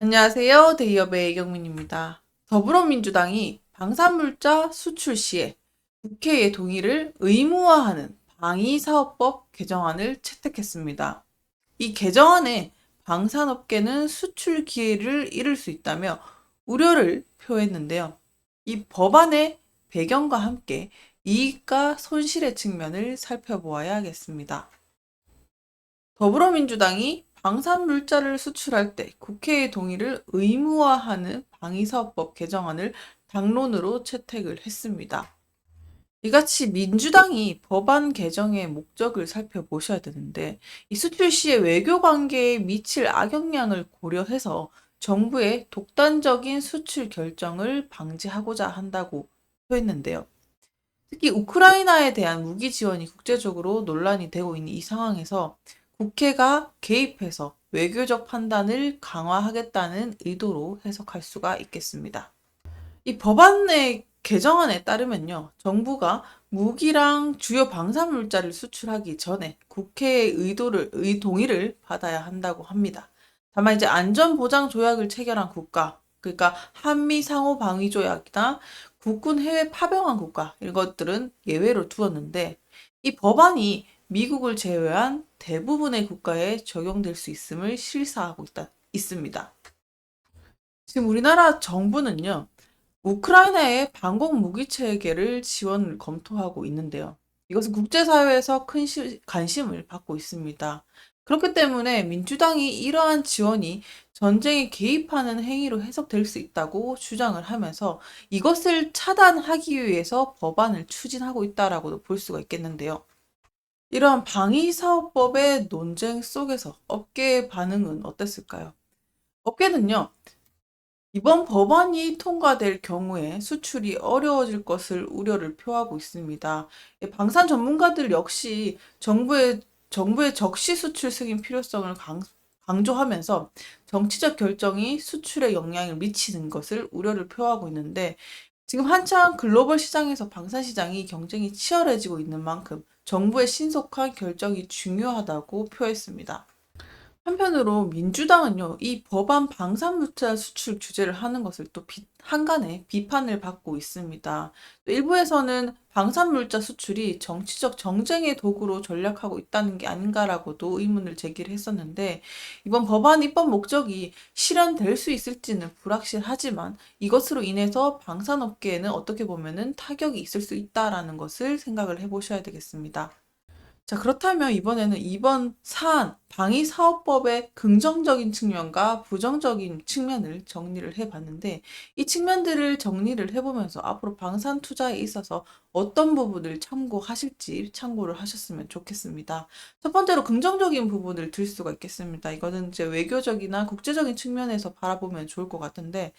안녕하세요. 대기업의 이경민입니다. 더불어민주당이 방산물자 수출 시에 국회의 동의를 의무화하는 방위사업법 개정안을 채택했습니다. 이 개정안에 방산업계는 수출 기회를 잃을 수 있다며 우려를 표했는데요. 이 법안의 배경과 함께 이익과 손실의 측면을 살펴보아야겠습니다. 더불어민주당이 방산물자를 수출할 때 국회의 동의를 의무화하는 방위사업법 개정안을 당론으로 채택을 했습니다. 이같이 민주당이 법안 개정의 목적을 살펴보셔야 되는데, 이 수출 시의 외교 관계에 미칠 악영향을 고려해서 정부의 독단적인 수출 결정을 방지하고자 한다고 표했는데요. 특히 우크라이나에 대한 무기 지원이 국제적으로 논란이 되고 있는 이 상황에서 국회가 개입해서 외교적 판단을 강화하겠다는 의도로 해석할 수가 있겠습니다. 이 법안의 개정안에 따르면요, 정부가 무기랑 주요 방산물자를 수출하기 전에 국회의 동의를 받아야 한다고 합니다. 다만 이제 안전보장조약을 체결한 국가, 그러니까 한미 상호방위조약이나 국군 해외 파병한 국가, 이것들은 예외로 두었는데, 이 법안이 미국을 제외한 대부분의 국가에 적용될 수 있음을 실사하고 있습니다. 지금 우리나라 정부는요, 우크라이나의 방공 무기 체계를 지원을 검토하고 있는데요. 이것은 국제사회에서 큰 관심을 받고 있습니다. 그렇기 때문에 민주당이 이러한 지원이 전쟁에 개입하는 행위로 해석될 수 있다고 주장을 하면서 이것을 차단하기 위해서 법안을 추진하고 있다라고도 볼 수가 있겠는데요. 이러한 방위사업법의 논쟁 속에서 업계의 반응은 어땠을까요? 업계는요, 이번 법안이 통과될 경우에 수출이 어려워질 것을 우려를 표하고 있습니다. 방산 전문가들 역시 정부의 적시 수출 승인 필요성을 강조하면서 정치적 결정이 수출에 영향을 미치는 것을 우려를 표하고 있는데, 지금 한창 글로벌 시장에서 방산 시장이 경쟁이 치열해지고 있는 만큼 정부의 신속한 결정이 중요하다고 표했습니다. 한편으로 민주당은요, 이 법안 방산물자 수출 규제를 하는 것을 또 한간에 비판을 받고 있습니다. 또 일부에서는 방산물자 수출이 정치적 정쟁의 도구로 전략하고 있다는 게 아닌가라고도 의문을 제기를 했었는데, 이번 법안 입법 목적이 실현될 수 있을지는 불확실하지만 이것으로 인해서 방산업계에는 어떻게 보면은 타격이 있을 수 있다라는 것을 생각을 해보셔야 되겠습니다. 자, 그렇다면 이번에는 이번 사안, 방위사업법의 긍정적인 측면과 부정적인 측면을 정리를 해봤는데, 이 측면들을 정리를 해보면서 앞으로 방산 투자에 있어서 어떤 부분을 참고하실지 참고를 하셨으면 좋겠습니다. 첫 번째로 긍정적인 부분을 들 수가 있겠습니다. 이거는 이제 외교적이나 국제적인 측면에서 바라보면 좋을 것 같은데,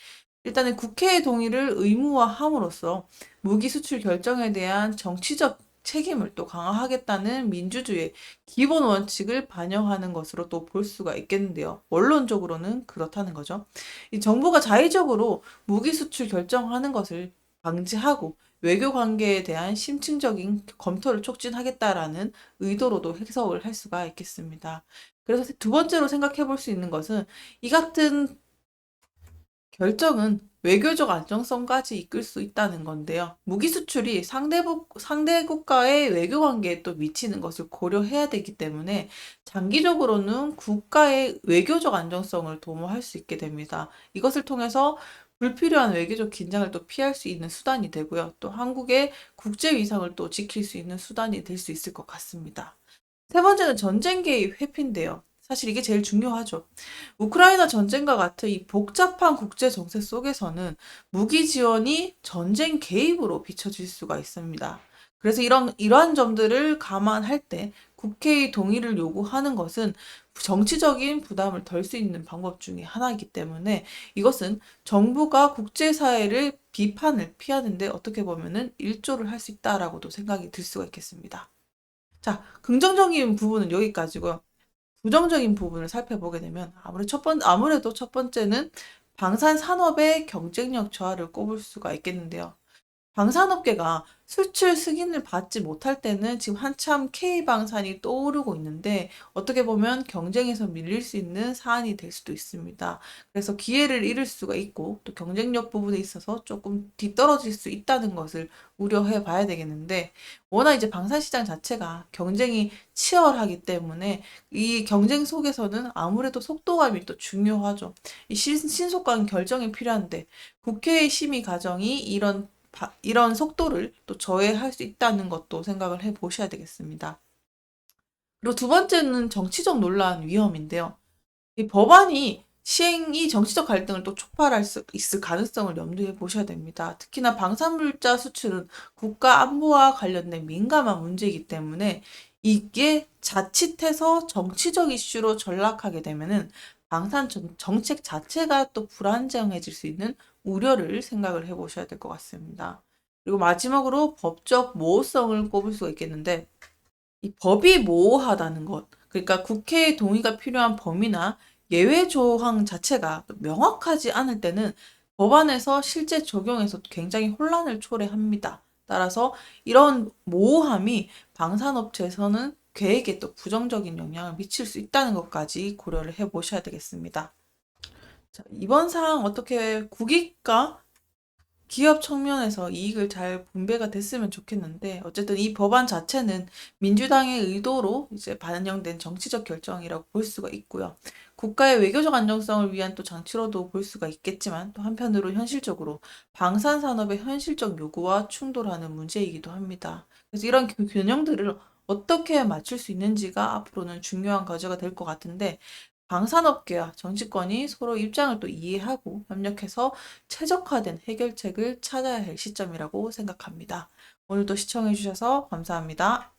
일단은 국회의 동의를 의무화함으로써 무기 수출 결정에 대한 정치적 책임을 또 강화하겠다는 민주주의의 기본 원칙을 반영하는 것으로 또 볼 수가 있겠는데요. 원론적으로는 그렇다는 거죠. 이 정부가 자의적으로 무기 수출 결정하는 것을 방지하고 외교 관계에 대한 심층적인 검토를 촉진하겠다라는 의도로도 해석을 할 수가 있겠습니다. 그래서 두 번째로 생각해 볼 수 있는 것은 이 같은 결정은 외교적 안정성까지 이끌 수 있다는 건데요. 무기 수출이 상대 국가의 외교 관계에 또 미치는 것을 고려해야 되기 때문에 장기적으로는 국가의 외교적 안정성을 도모할 수 있게 됩니다. 이것을 통해서 불필요한 외교적 긴장을 또 피할 수 있는 수단이 되고요. 또 한국의 국제 위상을 또 지킬 수 있는 수단이 될 수 있을 것 같습니다. 세 번째는 전쟁 개입 회피인데요. 사실 이게 제일 중요하죠. 우크라이나 전쟁과 같은 이 복잡한 국제 정세 속에서는 무기 지원이 전쟁 개입으로 비춰질 수가 있습니다. 그래서 이러한 점들을 감안할 때 국회의 동의를 요구하는 것은 정치적인 부담을 덜 수 있는 방법 중에 하나이기 때문에 이것은 정부가 국제사회를 비판을 피하는데 어떻게 보면은 일조를 할 수 있다라고도 생각이 들 수가 있겠습니다. 자, 긍정적인 부분은 여기까지고요. 부정적인 부분을 살펴보게 되면 아무래도 첫 번째는 방산 산업의 경쟁력 저하를 꼽을 수가 있겠는데요. 방산업계가 수출 승인을 받지 못할 때는 지금 한참 K방산이 떠오르고 있는데 어떻게 보면 경쟁에서 밀릴 수 있는 사안이 될 수도 있습니다. 그래서 기회를 잃을 수가 있고 또 경쟁력 부분에 있어서 조금 뒤떨어질 수 있다는 것을 우려해 봐야 되겠는데 워낙 이제 방산시장 자체가 경쟁이 치열하기 때문에 이 경쟁 속에서는 아무래도 속도감이 또 중요하죠. 이 신속한 결정이 필요한데 국회의 심의 과정이 이런 속도를 또 저해할 수 있다는 것도 생각을 해 보셔야 되겠습니다. 그리고 두 번째는 정치적 논란 위험인데요. 이 법안이 시행이 정치적 갈등을 또 촉발할 수 있을 가능성을 염두에 보셔야 됩니다. 특히나 방산물자 수출은 국가 안보와 관련된 민감한 문제이기 때문에 이게 자칫해서 정치적 이슈로 전락하게 되면은 정책 자체가 또 불안정해질 수 있는 우려를 생각을 해 보셔야 될 것 같습니다. 그리고 마지막으로 법적 모호성을 꼽을 수가 있겠는데 이 법이 모호하다는 것, 그러니까 국회의 동의가 필요한 범위나 예외 조항 자체가 명확하지 않을 때는 법안에서 실제 적용에서 굉장히 혼란을 초래합니다. 따라서 이런 모호함이 방산업체에서는 계획에 또 부정적인 영향을 미칠 수 있다는 것까지 고려를 해 보셔야 되겠습니다. 자, 이번 사항 어떻게 국익과 기업 측면에서 이익을 잘 분배가 됐으면 좋겠는데 어쨌든 이 법안 자체는 민주당의 의도로 이제 반영된 정치적 결정이라고 볼 수가 있고요. 국가의 외교적 안정성을 위한 또 장치로도 볼 수가 있겠지만 또 한편으로 현실적으로 방산 산업의 현실적 요구와 충돌하는 문제이기도 합니다. 그래서 이런 균형들을 어떻게 맞출 수 있는지가 앞으로는 중요한 과제가 될 것 같은데 방산업계와 정치권이 서로 입장을 또 이해하고 협력해서 최적화된 해결책을 찾아야 할 시점이라고 생각합니다. 오늘도 시청해주셔서 감사합니다.